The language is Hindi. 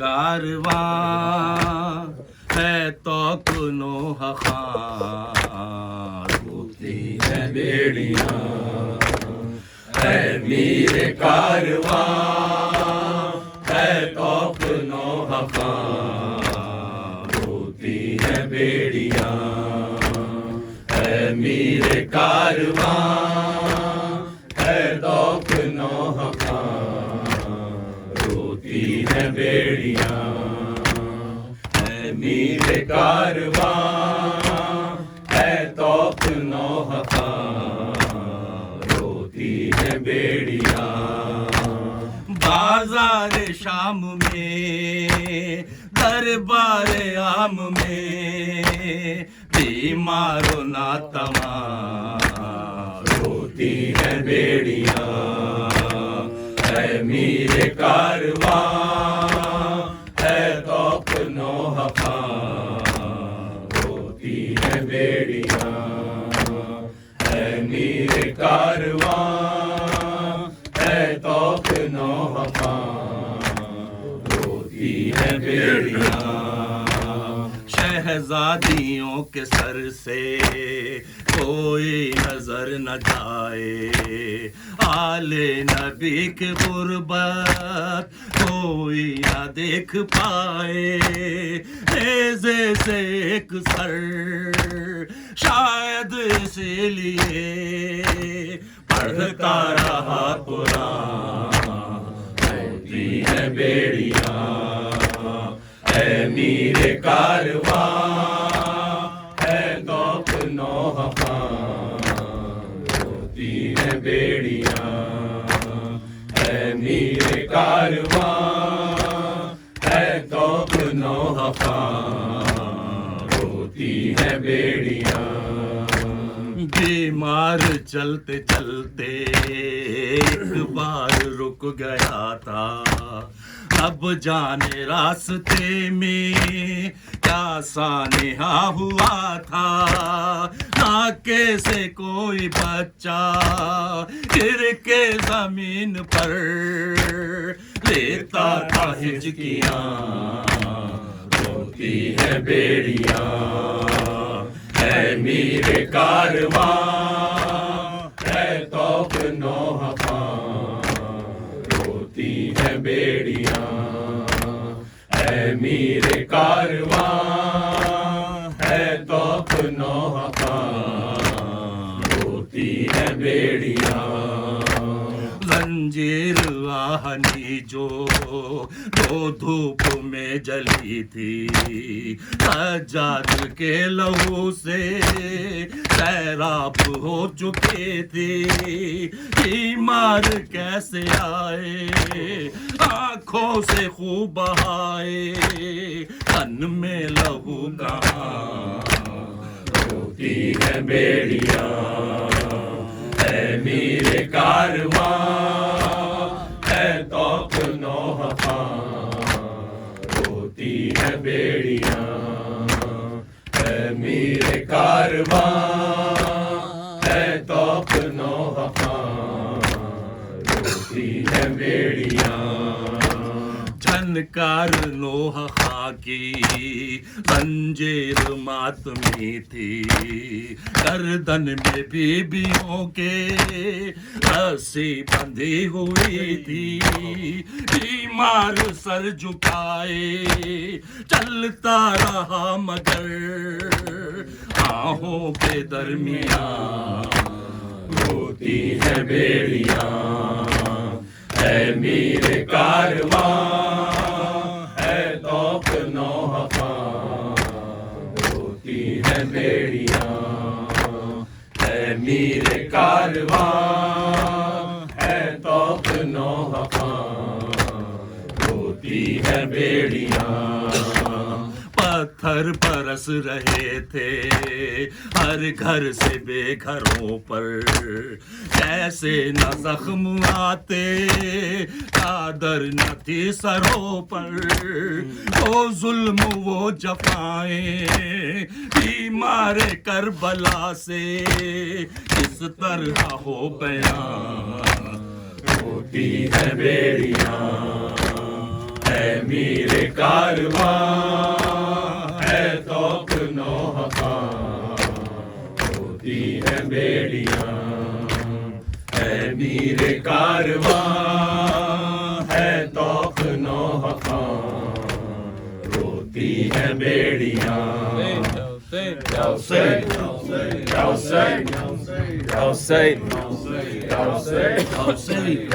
कारवां है तो कुनो खां रोती है बेड़ियां है मेरे कारवां है तो कुनो खां रोती है बेड़ियां है मेरे कारवां है तो कुनो खां रोती है बेड़ियां है मेरे कारवां है तो कुनो खां रोती है बेड़ियां बाजार शाम में दरबार आम में बीमारों ना तमा रोती है बेड़ियां है मेरे कारवां है तो कुनो खां रोती है बेड़ियां है मेरे कारवां है तो कुनो खां रोती है बेड़ियां शहजादियों के सर से कोई नजर न जाए आले नबी की गुर्बत कोई न देख पाए नेज़े से एक सर शायद इसीलिए पढ़ता रहा कुरान रोती है बेड़ियां है मेरे कारवां है तो कुनो खां रोती है बेड़ियां है मेरे कारवां है तो कुनो खां रोती है बेड़ियां बीमार चलते चलते एक बार रुक गया था अब जाने रास्ते में क्या सानेहा हुआ था नाके से कोई बच्चा गिर के जमीन पर लेता था हिचकियां रोती है बेड़ियां है मेरे कारवां है तो कुनो खां रोती है बेड़ियां है मेरे कारवां है तो कुनो खां रोती है बेड़ियां जंजीर आहनी जो दो धूप में जली थी सज्जाद के लहू से सैराब हो चुके थे बीमार कैसे आए आंखों से खूब बहाए तन में लहू कहाँ रोती है बेड़ियां है मेरे कारवां है तो कुनो खां रोती है बेड़ियां है मेरे कारवां है तो कुनो खां रोती है बेड़ियां झनकार लोह खाकी जंजीर मातमी थी गर्दन में बीबियों के रस्सी बंधी हुई थी बीमार सर झुकाए चलता रहा मगर आहों के दरमियान रोती है बेड़ियां है मेरे कारवां है तो कुनो खां रोती है बेड़ियां है मेरे कारवां है तो कुनो खां रोती है बेड़ियां पत्थर बरस रहे थे हर घर से बेघरों पर कैसे न जख्म आते चादर न थी सरों पर वो जुल्म वो जफाएं बीमार करबला से किस तरह हो बयां रोती है बेड़ियां है मेरे कारवां है तौक नौहका होती है बेड़ियां है मेरे कारवां है तौक नौहका रोती है बेड़ियां Y'all say, y'all say, y'all say, y'all say, y'all say, y'all say, y'all say.